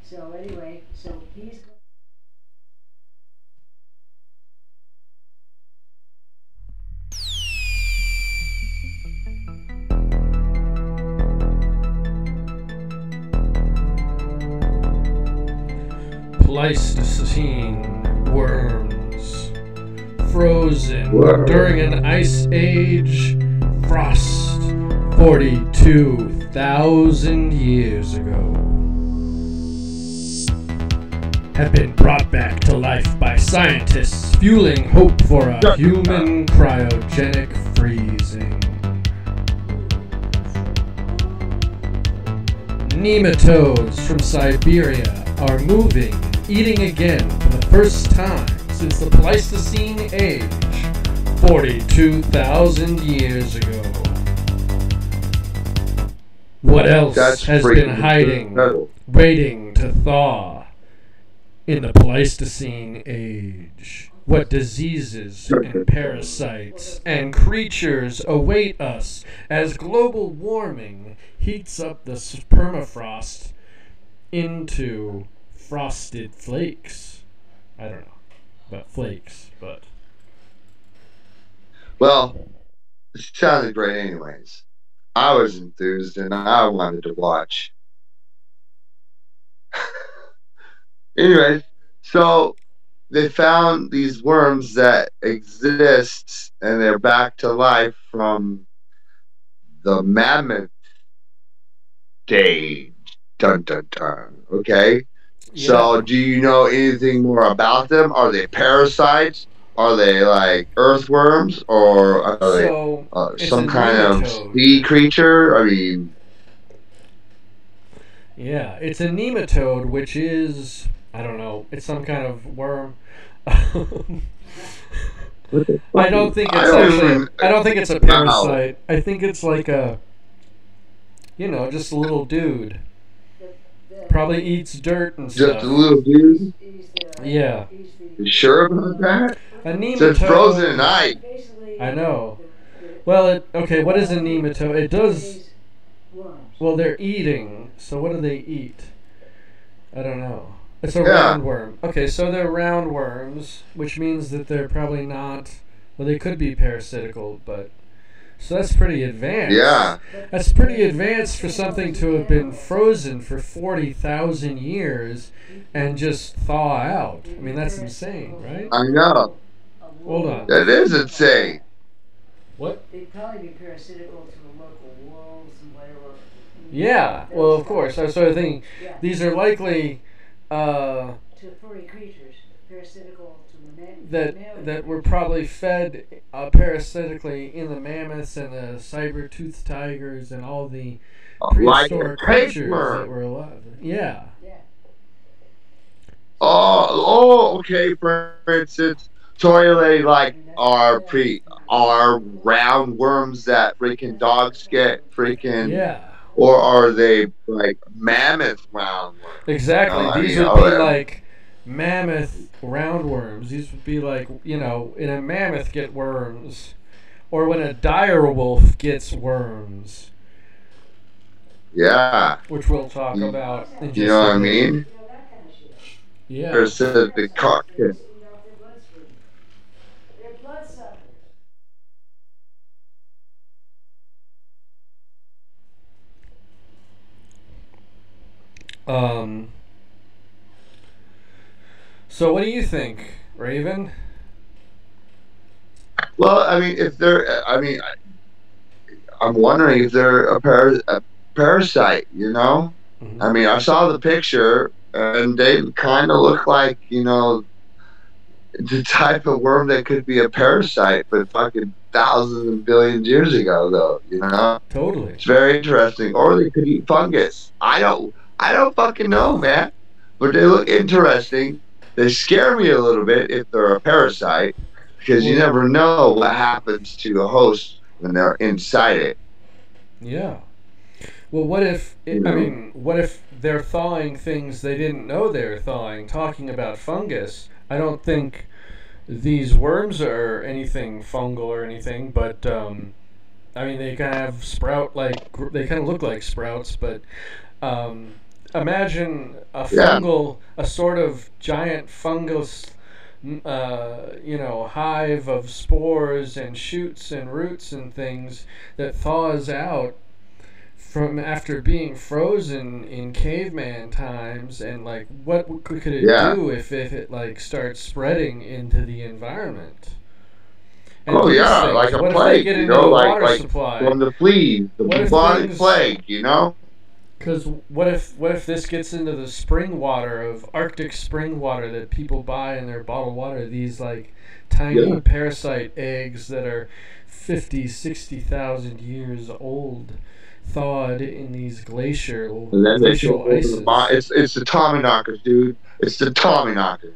So anyway, so he's going. Pleistocene worms, frozen during an ice age frost 42,000 years ago, have been brought back to life by scientists, fueling hope for a human cryogenic freezing. Nematodes from Siberia are moving, eating again for the first time since the Pleistocene age, 42,000 years ago. What else has been hiding, waiting to thaw in the Pleistocene age? What diseases and parasites and creatures await us as global warming heats up the permafrost into frosted flakes? I don't know about flakes, but... Well, it sounded great anyways. I was enthused and I wanted to watch. Anyways, so they found these worms that exist and they're back to life from the mammoth day. Dun dun dun. Okay? Yeah. So, do you know anything more about them? Are they parasites? Are they like earthworms? Or are So, they it's some a kind of nematode. sea creature? I mean, Yeah, it's a nematode, which is, I don't know, it's some kind of worm. I don't think it's I don't think it's a parasite. I think it's like a, just a little dude. Probably eats dirt and stuff. just a little dude? Yeah. You sure about that? A It's just frozen in nematode. ice. I know. Well, okay, what is a nematode? It does, well, they're eating. So what do they eat? I don't know. It's a roundworm. Okay, so they're roundworms, which means that they're probably not, well, they could be parasitical, but, so that's pretty advanced. Yeah. That's pretty advanced for something to have been frozen for 40,000 years and just thaw out. I mean, that's insane, right? I know. Hold on. That is insane. What? They'd probably be parasitical to the local wolves and whatever. Yeah, well, of course. I was sort of thinking, Yeah. these are likely To furry creatures, parasitical to the mammals. that were probably fed parasitically in the mammoths and the saber-toothed tigers and all the prehistoric Like a creatures tapeworm. that were alive. Yeah. Yeah. Oh, Okay. For instance, toilet like are roundworms that freaking dogs get freaking, Yeah. or are they like mammoth roundworms? Exactly. I These mean, would be like mammoth roundworms. These would be like, in a mammoth get worms. Or when a dire wolf gets worms. yeah. Which we'll talk about in just You know a what I bit. mean? Yeah. There's the cockpit. They're bloodsuckers. So what do you think, Raven? Well, I mean, I'm wondering if they're a parasite. Mm-hmm. I mean, I saw the picture, and they kind of look like, the type of worm that could be a parasite, but fucking thousands and billions years ago, though. Totally. It's very interesting. Or they could eat fungus. I don't fucking know, man. But they look interesting. They scare me a little bit if they're a parasite, because you never know what happens to a host when they're inside it. Yeah. Well, what if what if they're thawing things they didn't know they were thawing? Talking about fungus, I don't think these worms are anything fungal or anything, but they kind of they kind of look like sprouts, but imagine a sort of giant fungus, hive of spores and shoots and roots and things that thaws out from after being frozen in caveman times, and like what could it do if it like starts spreading into the environment? And like a plague, like supply? from the fleas, the bubonic plague, Because what if this gets into the spring water of Arctic spring water that people buy in their bottled water? These like tiny parasite eggs that are 50, 60,000 years old, thawed in these glacial ices. It's the Tommyknockers, dude. It's the Tommyknockers.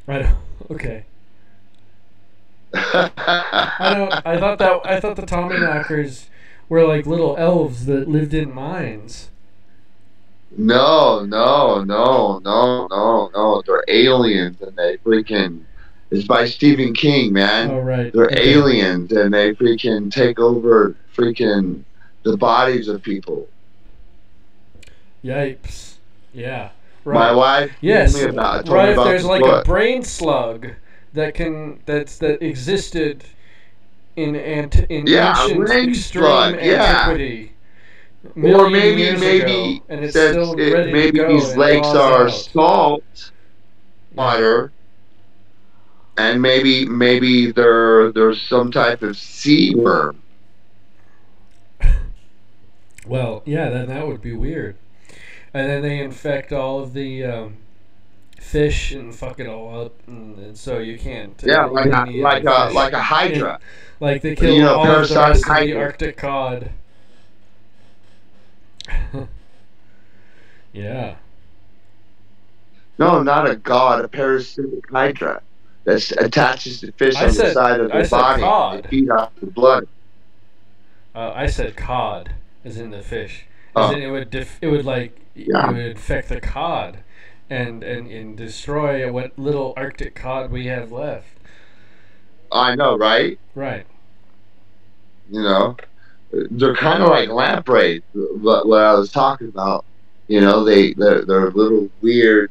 Right. Okay. I thought the Tommyknockers were like little elves that lived in mines. No. They're aliens, and they freaking. It's by Stephen King, man. Oh, right. They're aliens, and they freaking take over freaking the bodies of people. Yipes. Yeah. Right. My wife yes. told me about if there's this like book. A brain slug that existed in ancient extreme antiquity. Or maybe ago, and it's still ready maybe to go these lakes are salt water, and maybe there's some type of sea worm. Well, yeah, then that would be weird. And then they infect all of the fish and fuck it all up, and so you can't. Like a hydra. Like they kill all of the rest of the Arctic cod. Yeah. No, not a god, a parasitic hydra that attaches the fish on the side of the body and feed off the blood. I said cod, as in the fish. As in it would infect the cod, and destroy what little Arctic cod we have left. I know, right? Right. They're kind of like lampreys. What I was talking about. They're little weird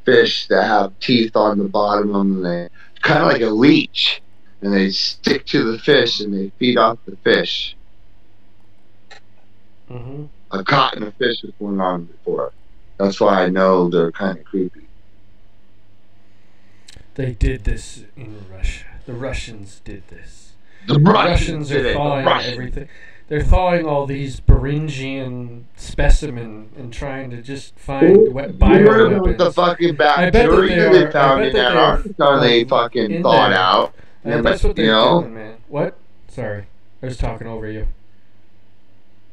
fish that have teeth on the bottom of them. They kind of like a leech, and they stick to the fish and they feed off the fish. Mm-hmm. I've caught a fish with one on before. That's why I know they're kind of creepy. They did this in Russia. The Russians did this. The Russians are thawing everything. They're thawing all these Beringian specimen and trying to just find bioweapons. The fucking bacteria they found in Antarctica they fucking thawed out. That's what they're doing, man. What? Sorry. I was talking over you.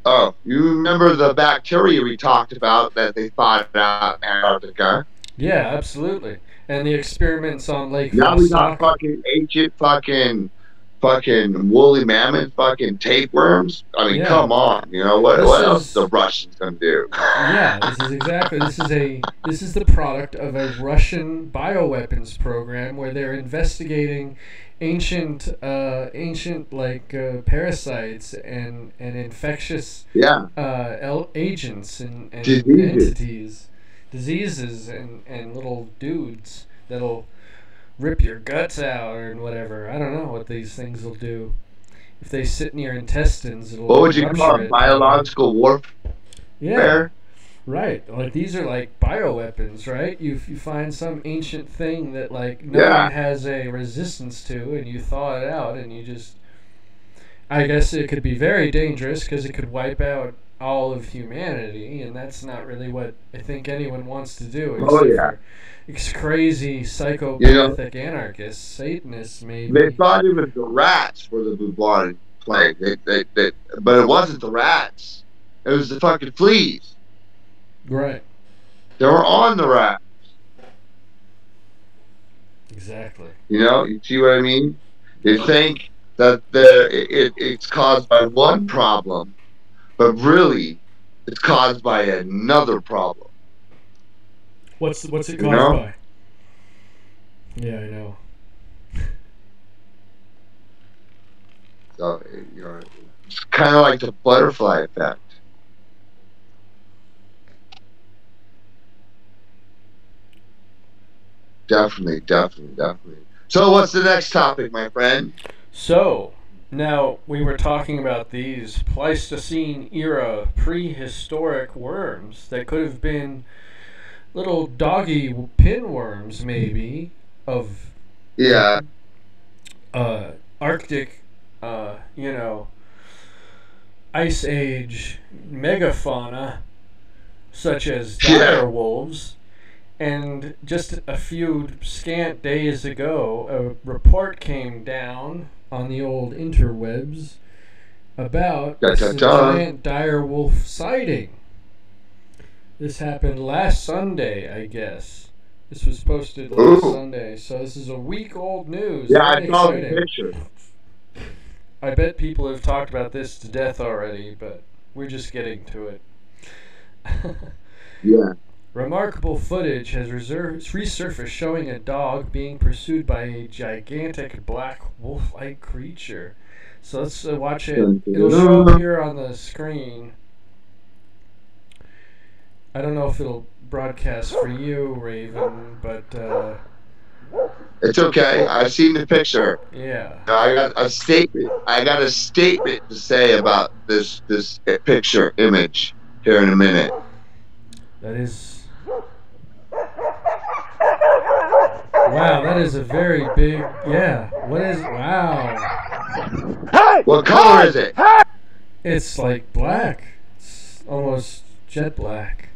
Oh, you remember the bacteria we talked about that they thawed out in Antarctica? Yeah, absolutely. And the experiments on Lake Now we got Vostok. fucking ancient fucking woolly mammoth fucking tapeworms. I mean, Yeah. come on. You know what? This What is- else the Russians gonna do? Yeah, this is the product of a Russian bioweapons program where they're investigating ancient like parasites and infectious Yeah. agents and Diseases. diseases and little dudes that'll rip your guts out or whatever. I don't know what these things will do. If they sit in your intestines, it'll What would you rupture call it? it. Biological warfare? Yeah. Right, like these are like bioweapons, right? You find some ancient thing that like no Yeah. one has a resistance to, and you thaw it out, and you just. I guess it could be very dangerous because it could wipe out all of humanity, and that's not really what I think anyone wants to do. Oh, yeah. It's crazy psychopathic anarchists, Satanists, maybe. They thought it was the rats were the bubonic plague. But it wasn't the rats. It was the fucking fleas. Right. They were on the rat. Exactly. You know, you see what I mean? They think that it's caused by one problem, but really, it's caused by another problem. What's it caused You know? by? Yeah, I know. So, you know, it's kind of like the butterfly effect. Definitely. So, what's the next topic, my friend? So, now we were talking about these Pleistocene era prehistoric worms that could have been little doggy pinworms, maybe, of Yeah. Arctic, Ice Age megafauna, such as dire wolves. And just a few scant days ago, a report came down on the old interwebs about a giant dire wolf sighting. This happened last Sunday, I guess. This was posted last Sunday, so this is a week-old news. Yeah, Very I saw the exciting. picture. I bet people have talked about this to death already, but we're just getting to it. Yeah. Remarkable footage has resurfaced showing a dog being pursued by a gigantic black wolf-like creature. So let's watch it. It'll show up here on the screen. I don't know if it'll broadcast for you, Raven, but It's okay. I've seen the picture. yeah. I got a statement. To say about this picture image here in a minute. That is. Wow, that is a very big. Yeah. What is. Wow. What color is it? It's like black. It's almost jet black.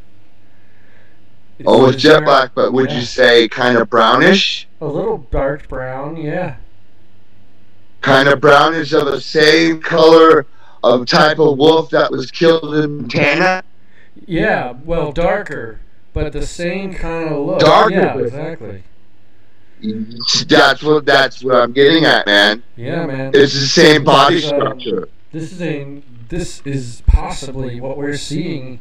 Almost jet black, but would you say kind of brownish? A little dark brown, yeah. Kind of brownish of the same color of type of wolf that was killed in Montana? Yeah, well, darker, but the same kind of look. Darker. Yeah, exactly. That's what I'm getting at, man. Yeah, man. It's the same body structure. This is possibly what we're seeing.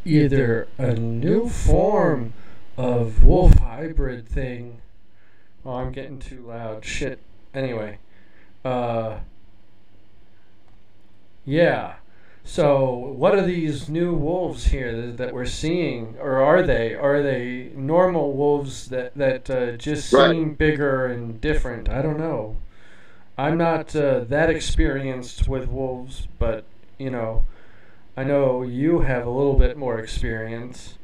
Either a new form of wolf hybrid thing. Oh, I'm getting too loud. Shit. Anyway. Yeah. So, what are these new wolves here that we're seeing? Or are they normal wolves that just seem bigger and different? I don't know. I'm not that experienced with wolves, but, I know you have a little bit more experience.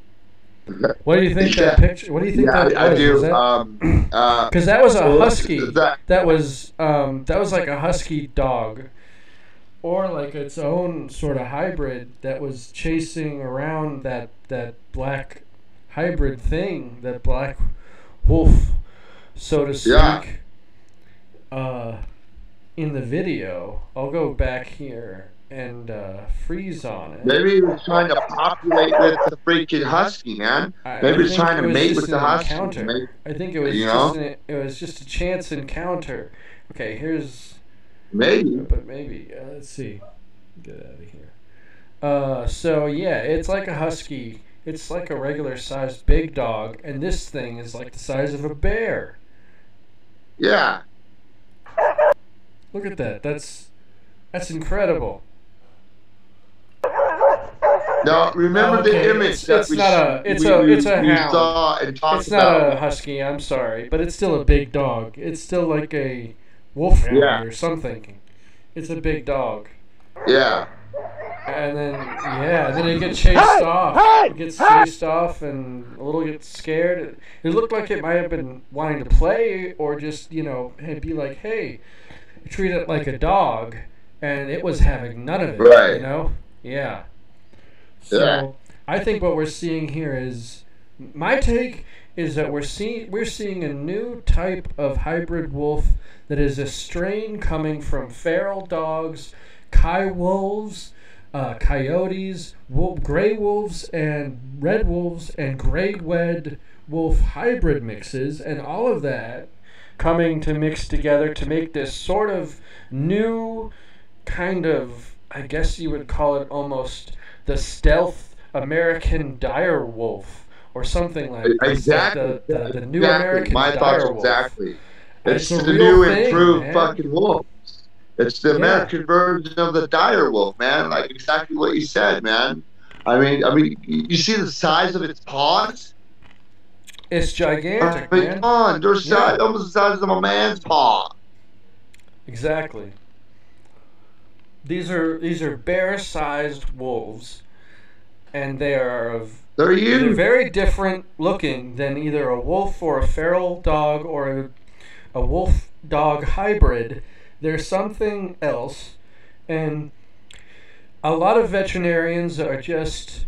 What do you think that picture? What do you think that was? I do. Because that was a husky. That was like a husky dog, or like its own sort of hybrid that was chasing around that black hybrid thing, that black wolf, so to speak. In the video, I'll go back here freeze on it. Maybe he was trying to populate with the freaking husky, man. Maybe he was trying to mate with the husky. Encounter. I think it was it was just a chance encounter. Okay, here's maybe. But maybe let's see. Get out of here. So yeah, it's like a husky. It's like a regular sized big dog, and this thing is like the size of a bear. Yeah. Look at that. That's incredible. No, remember the image that we saw and talked It's not a husky, I'm sorry, but it's still a big dog. It's still like a wolfhound or something. It's a big dog. Yeah. And then it gets chased off. It gets chased off and a little gets scared. It looked like it might have been wanting to play or just, be like, hey, treat it like a dog. And it was having none of it, right. Yeah. So I think what we're seeing here is, my take is that we're seeing a new type of hybrid wolf that is a strain coming from feral dogs, wolves, coyotes, gray wolves, and red wolves, and gray-wed wolf hybrid mixes, and all of that coming to mix together to make this sort of new kind of, I guess you would call it almost the stealth American dire wolf or something like that. Exactly. The new American dire wolf. Exactly. It's the new thing, improved man. fucking wolf. It's the American version of the dire wolf, man. Like exactly what you said, man. I mean, you see the size of its paws? It's gigantic, man. Come on, they're almost the size of a man's paw. Exactly. These are bear-sized wolves, and they're huge. They're very different looking than either a wolf or a feral dog or a wolf-dog hybrid. There's something else, and a lot of veterinarians are just,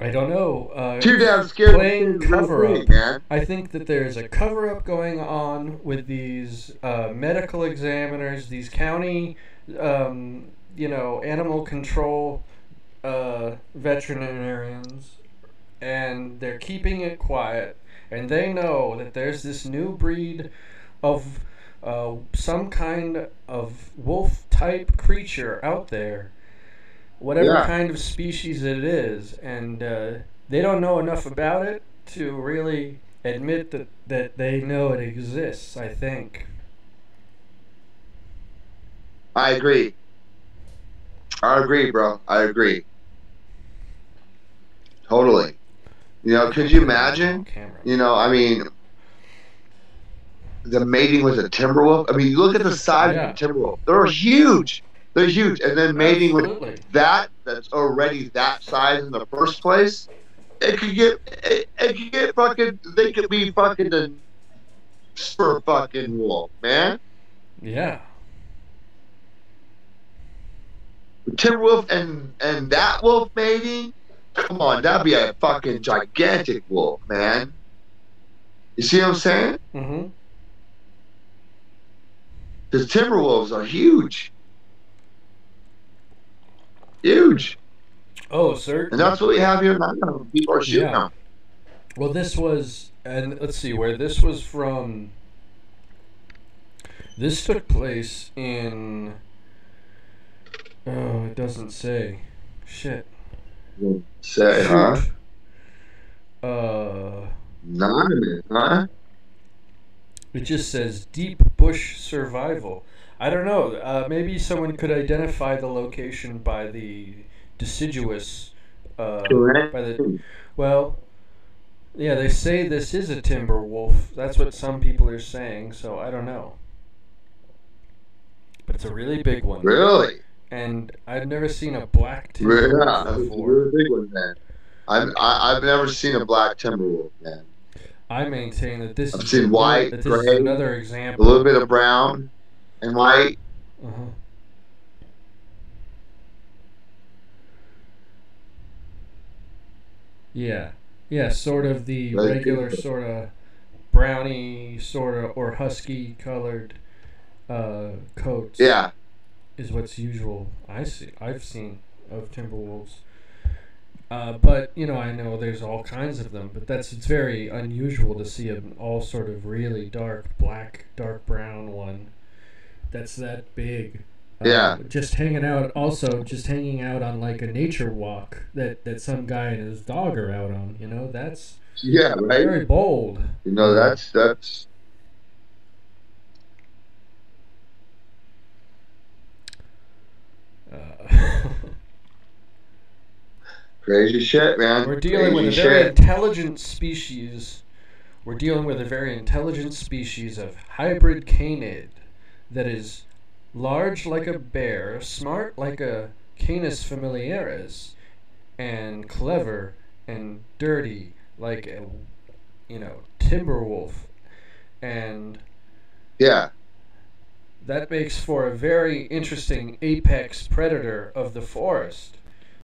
I don't know, too damn scared playing cover-up. Man. I think that there's a cover-up going on with these medical examiners, these county, animal control veterinarians, and they're keeping it quiet, and they know that there's this new breed of some kind of wolf-type creature out there, whatever kind of species it is, and they don't know enough about it to really admit that they know it exists, I think. I agree, bro. I agree. Totally. Could you imagine? The mating with a timberwolf. I mean, look at the size of the timberwolf. They're huge. They're huge. And then mating with that's already that size in the first place. It could get fucking. They could be fucking the super fucking wolf, man. Yeah. Timberwolf and that wolf mating. Come on, that'd be a fucking gigantic wolf, man. You see what I'm saying? Mm-hmm. Because timberwolves are huge. Huge. Oh, certainly. And that's what we have here now. People are shooting them. Well, this was, and let's see where this was from. This took place in, it doesn't say. Shit. Say, huh? Anonymous, huh? It just says deep bush survival. I don't know. Maybe someone could identify the location by the deciduous. Well, yeah, they say this is a timber wolf. That's what some people are saying. So I don't know. But it's a really big one. Really? And I've never seen a black timber wolf before. It's a really big one, man. I've never seen a black timber wolf, man. I maintain that this I've seen white, that this gray, is another example. a little bit of brown and white. Uh-huh. Yeah, sort of the regular sort of brownie sort of or husky colored coats. Yeah. is what's usual. I've seen of timber wolves. But I know there's all kinds of them. But it's very unusual to see an all sort of really dark black, dark brown one that's that big. Yeah. Just hanging out on like a nature walk that some guy and his dog are out on. That's right. Very bold. That's. Crazy shit, man. We're dealing with a very intelligent species. We're dealing with a very intelligent species of hybrid canid that is large like a bear, smart like a Canis familiaris, and clever and dirty like a, timber wolf. And yeah, that makes for a very interesting apex predator of the forest.